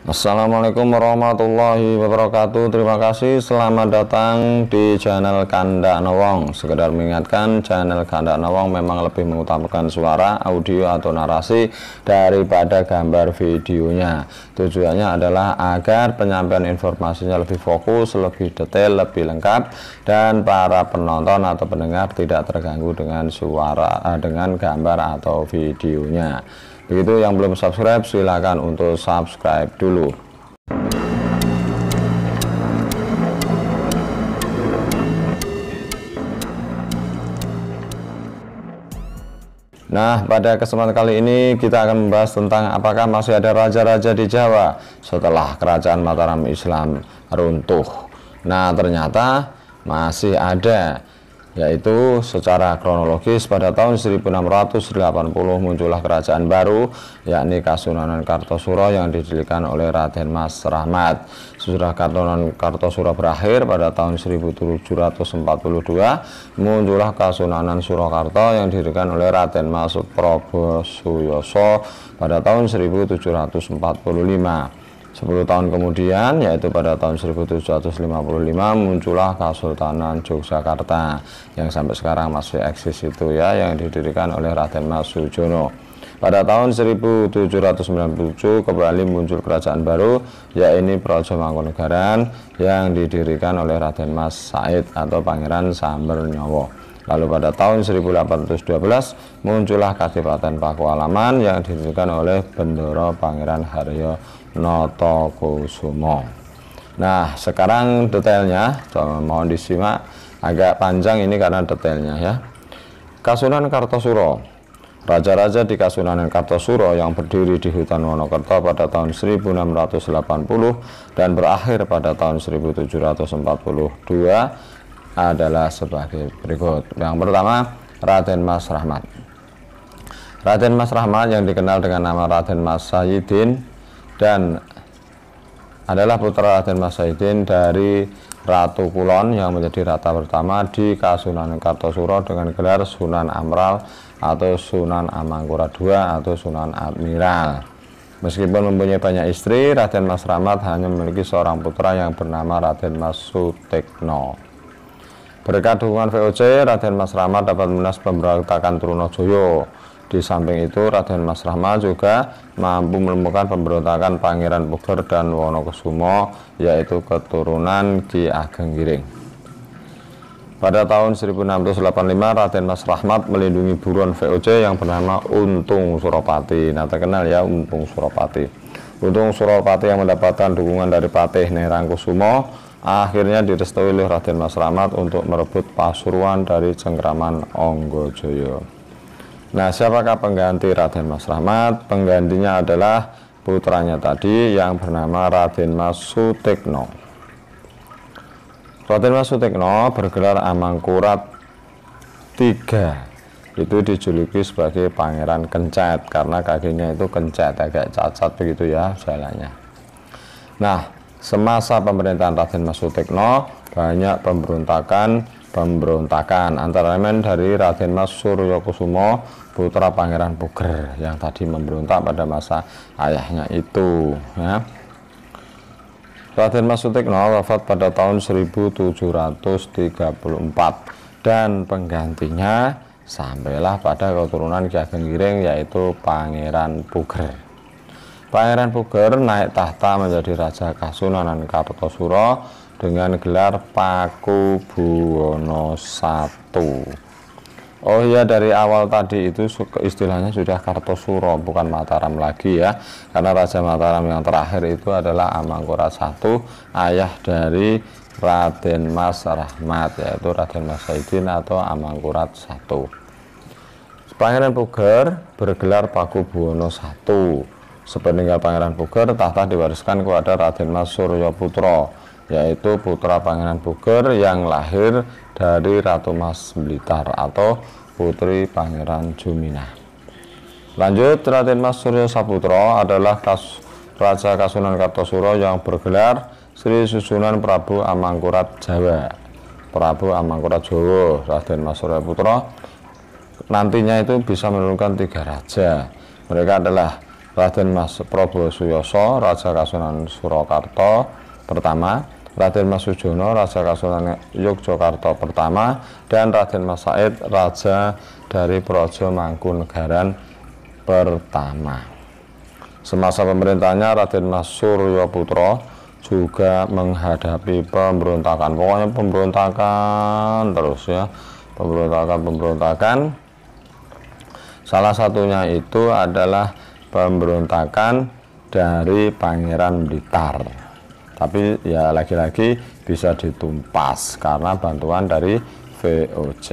Assalamualaikum warahmatullahi wabarakatuh. Terima kasih, selamat datang di channel Kandak Nowong. Sekedar mengingatkan, channel Kandak Nowong memang lebih mengutamakan suara, audio atau narasi daripada gambar videonya. Tujuannya adalah agar penyampaian informasinya lebih fokus, lebih detail, lebih lengkap, dan para penonton atau pendengar tidak terganggu dengan suara, dengan gambar atau videonya. Begitu, yang belum subscribe silakan untuk subscribe dulu. Nah, pada kesempatan kali ini kita akan membahas tentang apakah masih ada raja-raja di Jawa setelah kerajaan Mataram Islam runtuh. Nah, ternyata masih ada, yaitu secara kronologis pada tahun 1680 muncullah kerajaan baru, yakni Kasunanan Kartosuro yang didirikan oleh Raden Mas Rahmat. Sesudah Kasunanan Kartosuro berakhir pada tahun 1742, muncullah Kasunanan Surakarta yang didirikan oleh Raden Mas Prabosuyoso pada tahun 1745. 10 tahun kemudian, yaitu pada tahun 1755, muncullah Kesultanan Yogyakarta yang sampai sekarang masih eksis itu ya, yang didirikan oleh Raden Mas Sujono. Pada tahun 1797 kembali muncul kerajaan baru, yaitu Praja Mangkunegaran yang didirikan oleh Raden Mas Said atau Pangeran Sambernyawa. Lalu pada tahun 1812 muncullah Kadipaten Pakualaman yang didirikan oleh Bendoro Pangeran Haryo Notokusumo. Nah, sekarang detailnya mohon disimak, agak panjang ini karena detailnya ya. Kasunanan Kartosuro. Raja-raja di Kasunanan Kartosuro yang berdiri di hutan Wonokerto pada tahun 1680 dan berakhir pada tahun 1742 adalah sebagai berikut. Yang pertama, Raden Mas Rahmat. Raden Mas Rahmat yang dikenal dengan nama Raden Mas Sayyidin dan adalah putra Raden Mas Sayyidin dari Ratu Kulon yang menjadi rata pertama di Kasunanan Kartosuro dengan gelar Sunan Amral atau Sunan Amangkurat II atau Sunan Admiral. Meskipun mempunyai banyak istri, Raden Mas Rahmat hanya memiliki seorang putra yang bernama Raden Mas Sutekno. Berkat dukungan VOC, Raden Mas Rahmat dapat memelas pemberontakan Trunojoyo. Di samping itu, Raden Mas Rahmat juga mampu menemukan pemberontakan Pangeran Puger dan Wonokusumo, yaitu keturunan Ki Ageng Giring. Pada tahun 1685, Raden Mas Rahmat melindungi buruan VOC yang bernama Untung Suropati. Nah, terkenal ya Untung Suropati. Untung Suropati yang mendapatkan dukungan dari Patih Nerangkusumo akhirnya direstui oleh Raden Mas Rahmat untuk merebut Pasuruan dari cengkraman Onggojoyo. Nah, siapakah pengganti Raden Mas Rahmat? Penggantinya adalah putranya tadi yang bernama Raden Mas Sutekno. Raden Mas Sutekno bergelar Amangkurat III. Itu dijuluki sebagai Pangeran Kencet karena kakinya itu kencet, agak cacat begitu ya jalannya. Nah, semasa pemerintahan Raden Mas Sutekno banyak pemberontakan antara lain dari Raden Mas Suryokusumo, putra Pangeran Puger yang tadi memberontak pada masa ayahnya itu ya. Raden Mas Sutekno wafat pada tahun 1734 dan penggantinya sampailah pada keturunan Ki Ageng Giring, yaitu Pangeran Puger. Pangeran Puger naik tahta menjadi Raja Kasunanan Kartosuro dengan gelar Pakubuwono I. Oh iya, dari awal tadi itu istilahnya sudah Kartosuro, bukan Mataram lagi ya, karena Raja Mataram yang terakhir itu adalah Amangkurat I, ayah dari Raden Mas Rahmat, yaitu Raden Mas Sayyidin atau Amangkurat I. Pangeran Puger bergelar Pakubuwono I. Sepeninggal Pangeran Puger, tahta diwariskan kepada Raden Mas Suryoputra, yaitu putra Pangeran Puger yang lahir dari Ratu Mas Blitar atau putri Pangeran Jumina. Lanjut, Raden Mas Suryo Saputra adalah Raja Kasunanan Kartosuro yang bergelar Sri Susunan Prabu Amangkurat Jawa. Prabu Amangkurat Jawa, Raden Mas Suryo Putra nantinya itu bisa menurunkan 3 raja. Mereka adalah Raden Mas Prabu Suyoso, Raja Kasunanan Surakarta pertama, Raden Mas Sujono, Raja Kasunanan Yogyakarta pertama, dan Raden Mas Said, Raja dari Praja Mangkunegaran pertama. Semasa pemerintahnya Raden Mas Suryoputra juga menghadapi pemberontakan, pokoknya pemberontakan terus ya, pemberontakan. Salah satunya itu adalah pemberontakan dari Pangeran Blitar, tapi ya lagi-lagi bisa ditumpas karena bantuan dari VOC.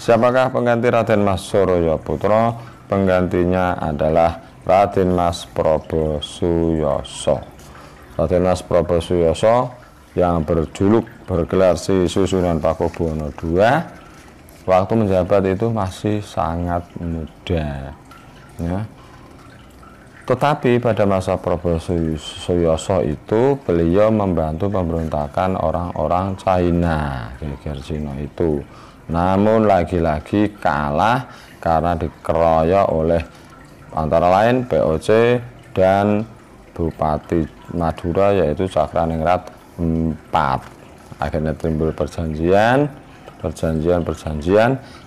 Siapakah pengganti Raden Mas Suryoputra? Penggantinya adalah Raden Mas Prabu Suyoso. Raden Mas Prabu Suyoso yang bergelar Sri Susunan Pakubuwono II, waktu menjabat itu masih sangat muda ya. Tetapi pada masa Prabu Suyoso itu beliau membantu pemberontakan orang-orang China, geger Cina itu. Namun lagi-lagi kalah karena dikeroyok oleh antara lain VOC dan Bupati Madura yaitu Cakraningrat IV. Akhirnya timbul perjanjian,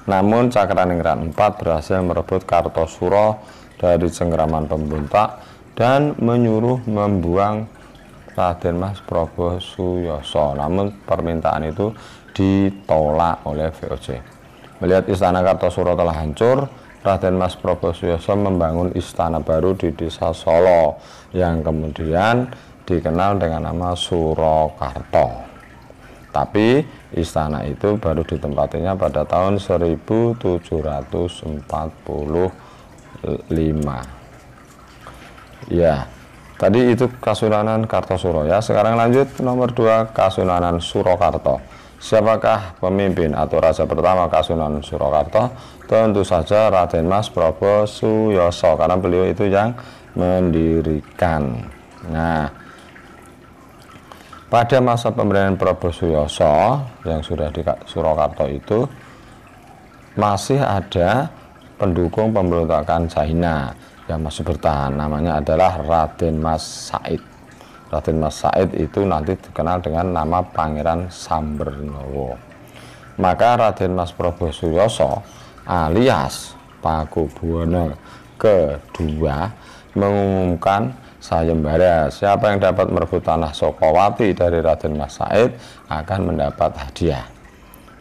namun Cakraningrat IV berhasil merebut Kartosuro dari cengkeraman pemberontak dan menyuruh membuang Raden Mas Prabu Suyoso. Namun permintaan itu ditolak oleh VOC. Melihat istana Kartosuro telah hancur, Raden Mas Prabu Suyoso membangun istana baru di Desa Solo yang kemudian dikenal dengan nama Surakarta. Tapi istana itu baru ditempatinya pada tahun 1745. Ya, tadi itu Kasunanan Kartosuro ya. Sekarang lanjut nomor 2, Kasunanan Surakarta. Siapakah pemimpin atau raja pertama Kasunanan Surakarta? Tentu saja Raden Mas Prabu Suyoso, karena beliau itu yang mendirikan. Nah, pada masa pemerintahan Prabu Suyoso yang sudah di Surakarta itu masih ada pendukung pemberontakan China yang masih bertahan, namanya adalah Raden Mas Said. Raden Mas Said itu nanti dikenal dengan nama Pangeran Sambernowo. Maka Raden Mas Prabu Suyoso alias Pakubuwono kedua mengumumkan sayembara, siapa yang dapat merebut tanah Sokowati dari Raden Mas Said akan mendapat hadiah.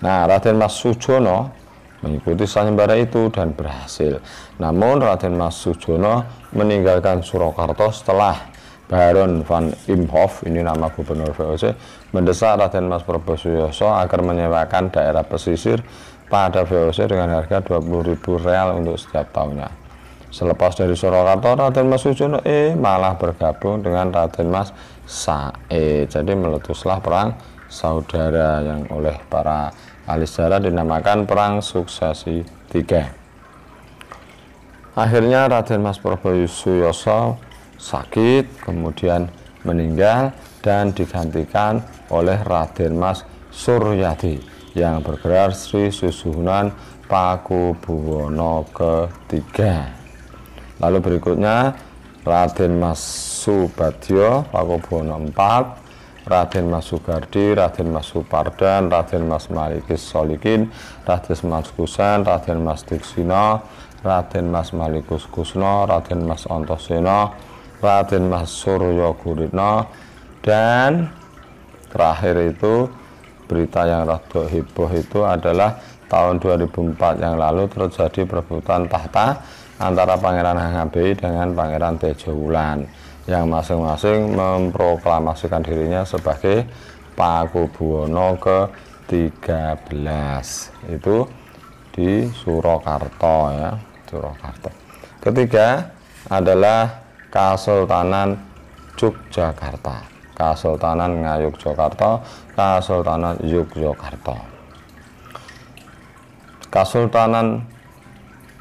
Nah, Raden Mas Sujono mengikuti sayembara itu dan berhasil. Namun Raden Mas Sujono meninggalkan Surakarta setelah Baron van Imhoff, ini nama gubernur VOC, mendesak Raden Mas Prabu Suyoso agar menyewakan daerah pesisir pada VOC dengan harga 20.000 real untuk setiap tahunnya. Selepas dari Surakarta, Raden Mas Sujono malah bergabung dengan Raden Mas Said. Jadi meletuslah perang saudara yang oleh para ahli sejarah dinamakan Perang Suksesi III. Akhirnya Raden Mas Prabu Suyoso sakit, kemudian meninggal dan digantikan oleh Raden Mas Suryadi yang bergelar Sri Susuhunan Pakubuwono III. Lalu berikutnya Raden Mas Subadyo Pakubuwono IV, Raden Mas Sugardi, Raden Mas Supardan, Raden Mas Malikis Solikin, Raden Mas Kusen, Raden Mas Diksino, Raden Mas Malikus Kusno, Raden Mas Ontoseno, Raden Mas Suryo Guritno, dan terakhir itu berita yang rada heboh itu adalah tahun 2004 yang lalu terjadi perebutan tahta antara Pangeran HNGBI dengan Pangeran Tejowulan yang masing-masing memproklamasikan dirinya sebagai Pakubuwono ke-13. Itu di Surakarta ya, Surakarta. Ketiga adalah Kasultanan Yogyakarta, Kasultanan Ngayogyakarta, Kasultanan Yogyakarta. Kasultanan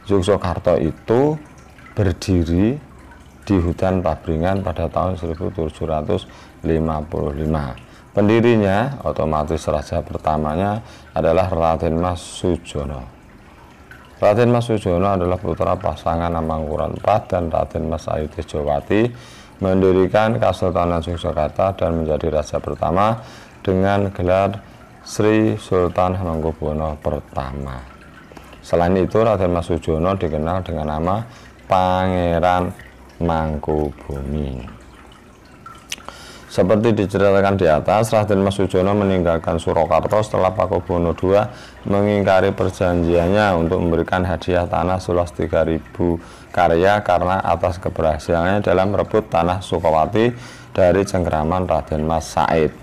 Yogyakarta itu berdiri di hutan Pabringan pada tahun 1755. Pendirinya otomatis raja pertamanya adalah Raden Mas Sujono. Raden Mas Sujono adalah putra pasangan Amangkurat IV dan Raden Mas Ayu Tejowati, mendirikan Kesultanan Yogyakarta dan menjadi raja pertama dengan gelar Sri Sultan Hamengkubuwono pertama. Selain itu, Raden Mas Sujono dikenal dengan nama Pangeran Mangkubumi. Seperti diceritakan di atas, Raden Mas Sujono meninggalkan Surakarta setelah Pakubuwono II mengingkari perjanjiannya untuk memberikan hadiah tanah seluas 3.000 karya karena atas keberhasilannya dalam merebut tanah Sukawati dari cengkeraman Raden Mas Said.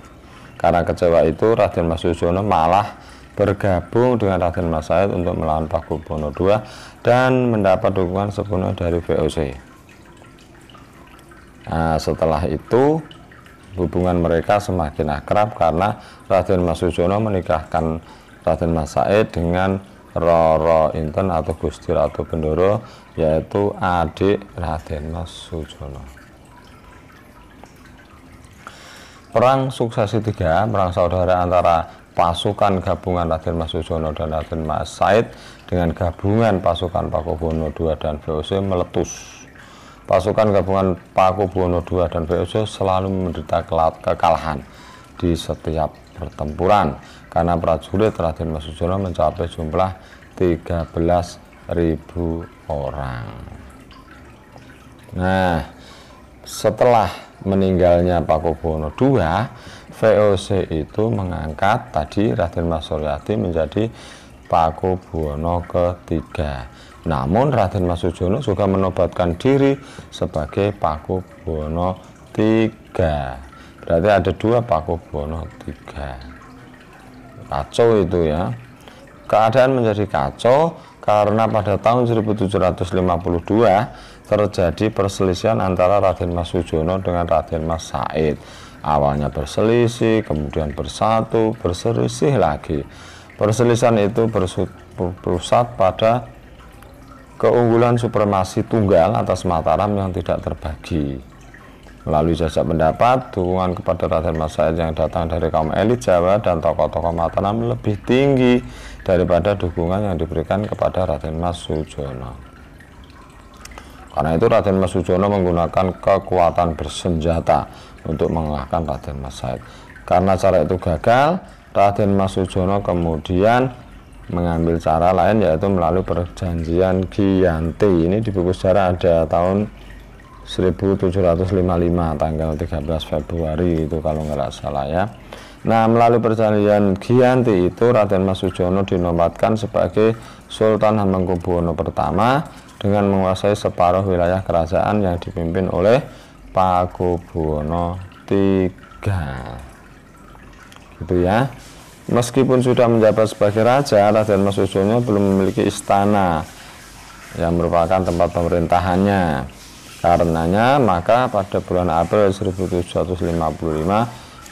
Karena kecewa itu, Raden Mas Sujono malah bergabung dengan Raden Mas Said untuk melawan Pakubuwono II dan mendapat dukungan sepenuhnya dari VOC. Nah, setelah itu hubungan mereka semakin akrab karena Raden Mas Sujono menikahkan Raden Mas Said dengan Roro Inten atau Gusti Ratu Bendoro, yaitu adik Raden Mas Sujono. Perang Suksesi III, perang saudara antara pasukan gabungan Raden Mas Sujono dan Raden Mas Said dengan gabungan pasukan Pakubuwono II dan VOC meletus. Pasukan gabungan Pakubuwono II dan VOC selalu menderita kekalahan di setiap pertempuran karena prajurit Raden Mas Sujono mencapai jumlah 13.000 orang. Nah, setelah meninggalnya Pakubuwono II, VOC itu mengangkat tadi Raden Mas Suryadi menjadi Pakubuwono III. Namun Raden Mas Sujono juga menobatkan diri sebagai Pakubuwono III. Berarti ada 2 Pakubuwono III. Kacau itu ya. Keadaan menjadi kacau karena pada tahun 1752 terjadi perselisihan antara Raden Mas Sujono dengan Raden Mas Said. Awalnya berselisih, kemudian bersatu, berselisih lagi. Perselisihan itu berpusat pada keunggulan supremasi tunggal atas Mataram yang tidak terbagi. Melalui jajak pendapat, dukungan kepada Raden Mas Said yang datang dari kaum elit Jawa dan tokoh-tokoh Mataram lebih tinggi daripada dukungan yang diberikan kepada Raden Mas Sujono. Karena itu Raden Mas Sujono menggunakan kekuatan bersenjata untuk mengalahkan Raden Mas Said. Karena cara itu gagal, Raden Mas Sujono kemudian mengambil cara lain, yaitu melalui perjanjian Giyanti. Ini di buku sejarah ada tahun 1755 tanggal 13 Februari itu kalau nggak salah ya. Nah, melalui perjanjian Giyanti itu Raden Mas Sujono dinobatkan sebagai Sultan Hamengkubuwono pertama dengan menguasai separuh wilayah kerajaan yang dipimpin oleh Pakubuwono III. Gitu ya. Meskipun sudah menjabat sebagai raja, Raden Mas Sujono belum memiliki istana yang merupakan tempat pemerintahannya. Karenanya, maka pada bulan April 1755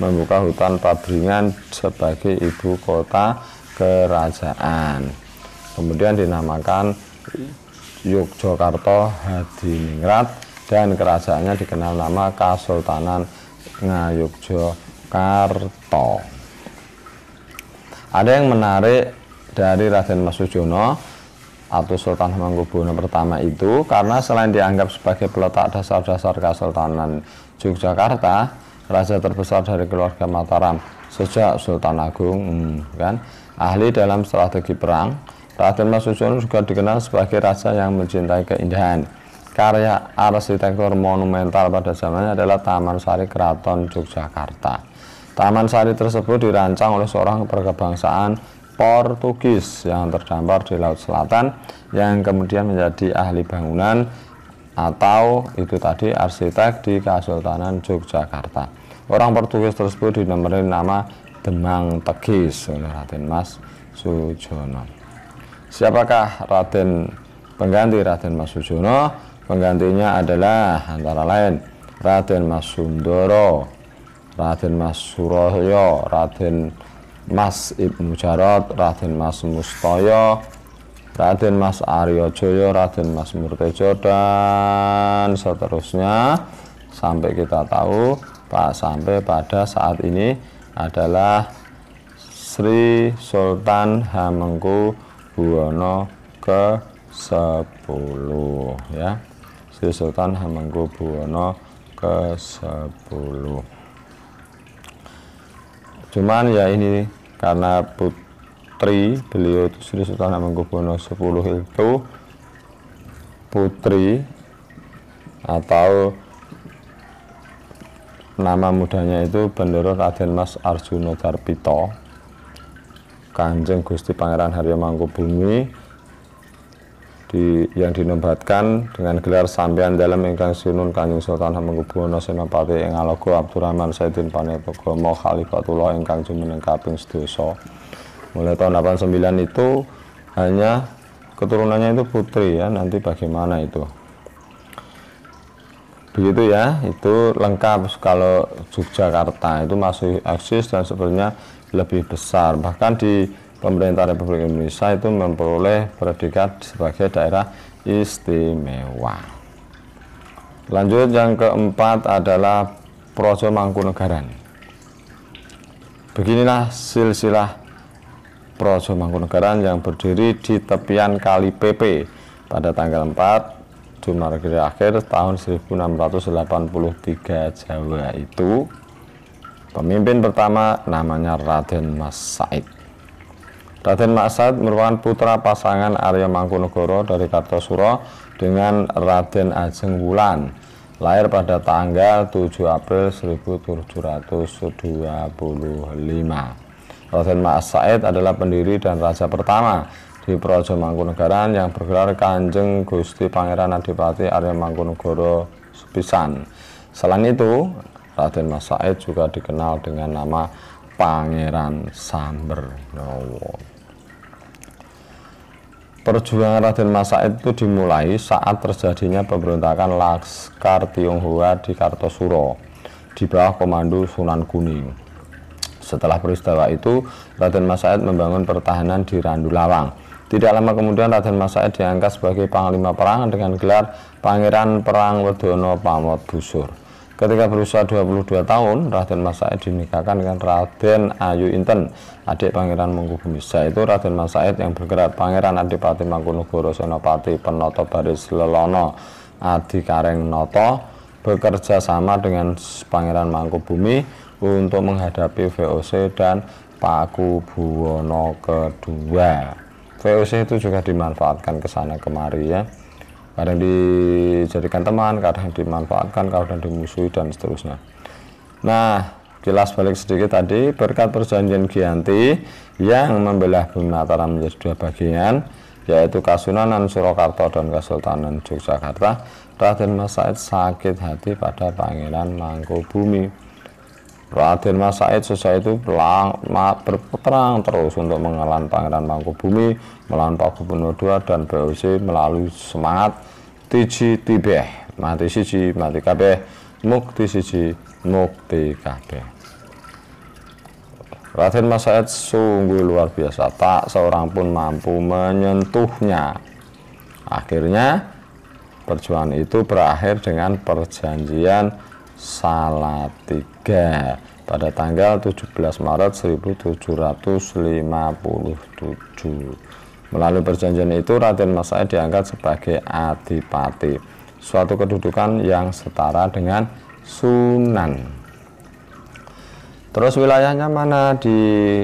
membuka hutan Pabringan sebagai ibu kota kerajaan. Kemudian dinamakan Yogyakarta Hadiningrat dan kerajaannya dikenal nama Kesultanan Ngayogyakarta. Ada yang menarik dari Raden Mas Sujono atau Sultan Hamengkubuwono pertama itu karena selain dianggap sebagai peletak dasar-dasar Kesultanan Yogyakarta, raja terbesar dari keluarga Mataram sejak Sultan Agung, kan, ahli dalam strategi perang, Raden Mas Sujono juga dikenal sebagai raja yang mencintai keindahan. Karya arsitektur monumental pada zamannya adalah Taman Sari Keraton Yogyakarta. Taman Sari tersebut dirancang oleh seorang berkebangsaan Portugis yang terdampar di Laut Selatan yang kemudian menjadi ahli bangunan atau itu tadi arsitek di Kesultanan Yogyakarta. Orang Portugis tersebut dinamai nama Demang Tegis oleh Raden Mas Sujono. Siapakah pengganti Raden Mas Sujono? Penggantinya adalah antara lain Raden Mas Sundoro, Raden Mas Suroyo, Raden Mas Ibnu Jarot, Raden Mas Mustoyo, Raden Mas Aryo Joyo, Raden Mas Murtejo, dan seterusnya sampai kita tahu sampai pada saat ini adalah Sri Sultan Hamengkubuwono ke-10 ya, Sri Sultan Hamengkubuwono ke-10. Cuman ya ini karena putri beliau itu Sri Sultan Hamengkubuwono 10 itu putri atau nama mudanya itu Bendoro Raden Mas Arjuna Darpito Kanjeng Gusti Pangeran Haryo Mangkubumi yang dinobatkan dengan gelar sampeyan dalem ingkang sinun Kanjeng Sultan Hamengkubuwono Senopati ing Alaga Abdurrahman Saidin Panetagama Khalifatullah ingkang jumeneng kaping 12. Mulai tahun 89 itu hanya keturunannya itu putri ya, nanti bagaimana itu. Begitu ya, itu lengkap. Kalau Yogyakarta itu masih eksis dan sebenarnya lebih besar. Bahkan di pemerintah Republik Indonesia itu memperoleh predikat sebagai daerah istimewa. Lanjut, yang keempat adalah Praja Mangkunegaran. Beginilah silsilah Praja Mangkunegaran yang berdiri di tepian Kali PP pada tanggal 4 Jumadil akhir tahun 1683 Jawa itu. Pemimpin pertama namanya Raden Mas Said. Raden Mas Said merupakan putra pasangan Arya Mangkunegara dari Kartosuro dengan Raden Ajeng Wulan, lahir pada tanggal 7 April 1725. Raden Mas Said adalah pendiri dan raja pertama di Praja Mangkunegaran yang bergelar Kanjeng Gusti Pangeran Adipati Arya Mangkunegara sepisan. Selain itu, Raden Mas Said juga dikenal dengan nama Pangeran Sambernowo. Perjuangan Raden Mas Said itu dimulai saat terjadinya pemberontakan Laskar Tionghoa di Kartosuro di bawah komando Sunan Kuning. Setelah peristiwa itu, Raden Mas Said membangun pertahanan di Randu Lawang. Tidak lama kemudian Raden Mas Said diangkat sebagai panglima perang dengan gelar Pangeran Perang Wedono Pamot Busur. Ketika berusia 22 tahun, Raden Mas Said dinikahkan dengan Raden Ayu Inten, adik Pangeran Mangkubumi. Setelah itu Raden Mas Said yang bergerak Pangeran Adipati Mangkunegara Senopati Penoto Baris Lelono Adikareng Noto bekerja sama dengan Pangeran Mangkubumi untuk menghadapi VOC dan Pakubuwono kedua. VOC itu juga dimanfaatkan ke sana kemari ya. Kadang dijadikan teman, kadang dimanfaatkan, kadang dimusuhi dan seterusnya. Nah, kilas balik sedikit tadi, berkat perjanjian Giyanti yang membelah Bumi Mataram menjadi dua bagian, yaitu Kasunanan Surakarta dan Kesultanan Yogyakarta, Raden Mas Said sakit hati pada Pangeran Mangkubumi. Raden Mas Said sesuai itu berperang terus untuk mengelawan Pangeran Mangkubumi, melawan Pakubuwono II dan VOC melalui semangat tiji tibeh, mati siji mati kabeh, mukti siji mukti kabeh. Raden Mas Said sungguh luar biasa, tak seorang pun mampu menyentuhnya. Akhirnya perjuangan itu berakhir dengan perjanjian Salatiga pada tanggal 17 Maret 1757. Melalui perjanjian itu Raden Mas Said diangkat sebagai adipati, suatu kedudukan yang setara dengan Sunan. Terus wilayahnya mana di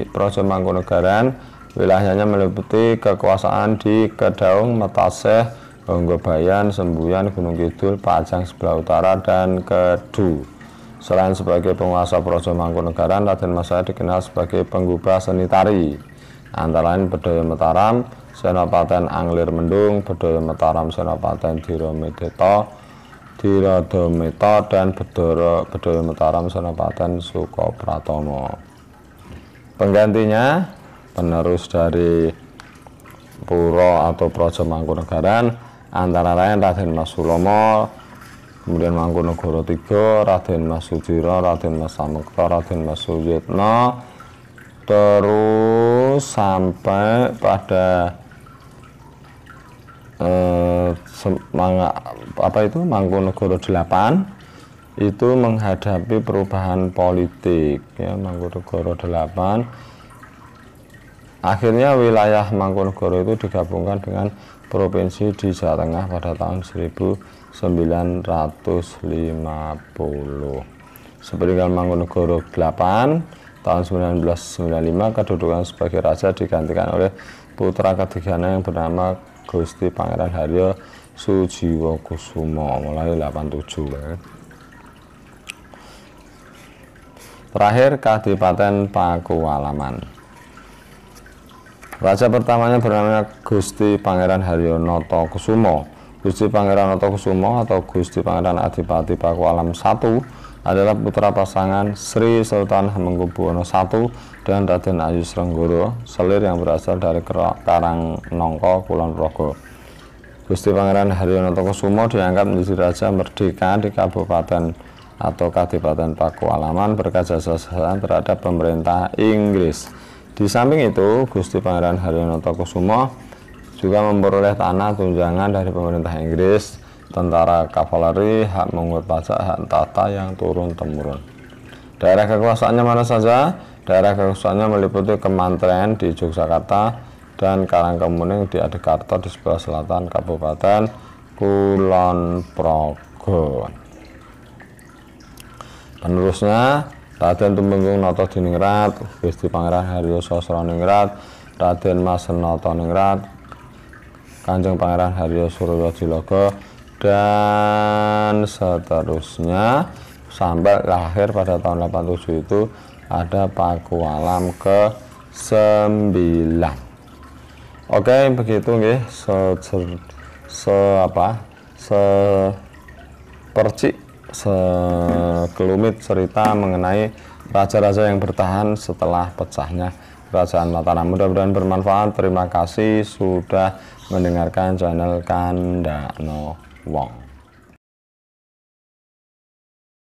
Praja Mangkunegaran? Wilayahnya meliputi kekuasaan di Kedaung, Metaseh, Honggobayan, Sembuyan, Gunung Kidul, Pajang sebelah utara, dan Kedu. Selain sebagai penguasa Praja Mangkunegaran, Raden Mas Said dikenal sebagai penggubah seni tari, antara lain Bedhaya Mataram, Senopaten Anglir Mendung, Bedhaya Mataram, Senopaten Dirometo, dan Bedhaya Mataram, Senopaten Sukopratomo. Penggantinya, penerus dari Pura atau Praja Mangkunegaran antara lain Raden Mas Sulomo, kemudian Mangkunegara III, Raden Mas Sudiro, Raden Mas Samekta, Raden Mas Suyitno, terus sampai pada Mangkunegara VIII itu menghadapi perubahan politik ya. Mangkunegara VIII akhirnya wilayah Mangkunegara itu digabungkan dengan provinsi di Jawa Tengah pada tahun 1950. Sepeninggal Mangkunegoro 8 tahun 1995, kedudukan sebagai raja digantikan oleh putra ketiganya yang bernama Gusti Pangeran Haryo Sujiwokusumo mulai 87. Terakhir, Kadipaten Pakualaman. Raja pertamanya bernama Gusti Pangeran Haryo Notokusumo. Gusti Pangeran Notokusumo atau Gusti Pangeran Adipati Pakualam I adalah putra pasangan Sri Sultan Hamengkubuwono I dan Raden Ayu Srenggoro, selir yang berasal dari Karangnongko, Kulon Progo. Gusti Pangeran Haryo Notokusumo diangkat menjadi Raja Merdeka di Kabupaten atau Kadipaten Pakualaman berkat jasa-jasa terhadap pemerintah Inggris. Di samping itu, Gusti Pangeran Haryo Notokusumo juga memperoleh tanah tunjangan dari pemerintah Inggris, tentara kavaleri, hak mengut pajak, hak tata yang turun-temurun. Daerah kekuasaannya mana saja? Daerah kekuasaannya meliputi Kementerian di Yogyakarta dan Karangkemuning di Adikarto di sebelah selatan Kabupaten Kulon Progo. Penerusnya, Raden Tumenggung Notodiningrat, Gusti Pangeran Haryo Sosroningrat, Raden Mas Notoningrat, Kanjeng Pangeran Haryo Suryojilogo, dan seterusnya sampai lahir pada tahun 87 itu ada Pakualam ke-9. Oke, begitu nggih sekelumit cerita mengenai raja-raja yang bertahan setelah pecahnya Kerajaan Mataram. Mudah-mudahan bermanfaat. Terima kasih sudah mendengarkan channel Kandakno Wong.